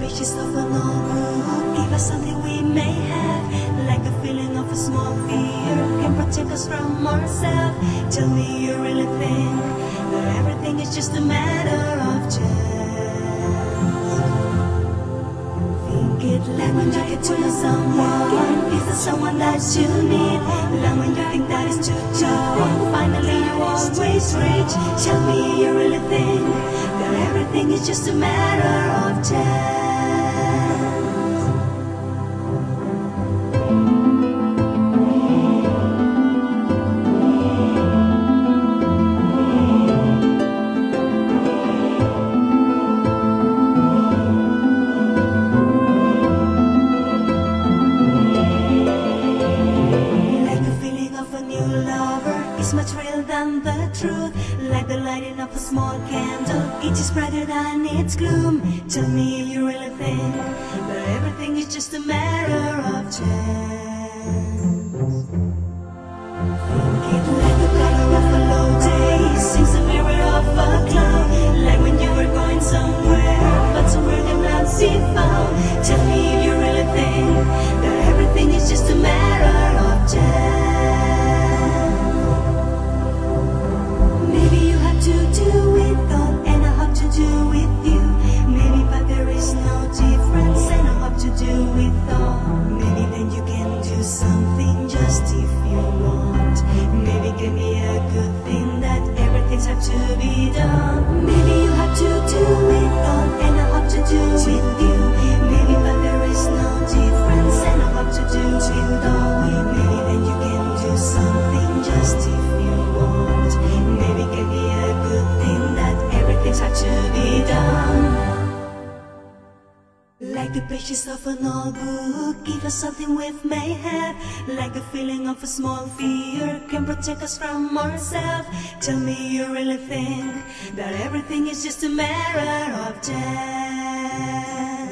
pages of an old book give us something we may have, like the feeling of a small fear can protect us from ourselves. Tell me you really think that everything is just a matter of chance. Think it like when you get to know someone, is there someone that you need? Like when you think that it's too tough, finally you always reach. Tell me you really think that everything is just a matter of chance. It's much realer than the truth, like the lighting of a small candle, each is brighter than its gloom. Tell me if you really think that everything is just a matter of chance. Think it like the color of a low day seems a mirror of a cloud, like when you were going somewhere but somewhere cannot be found. Tell me if you really think that everything is just a matter of chance. Something just if you want. Maybe give me a good thing that everything's have to be done. Maybe you have to do it all and I have to do with you. Maybe but there is no difference and I have to do it all. Maybe then you can do something just if you want. Maybe give me a good thing that everything's have to be done. Like the pages of an old book give us something we may have, like the feeling of a small fear can protect us from ourselves. Tell me you really think that everything is just a matter of chance.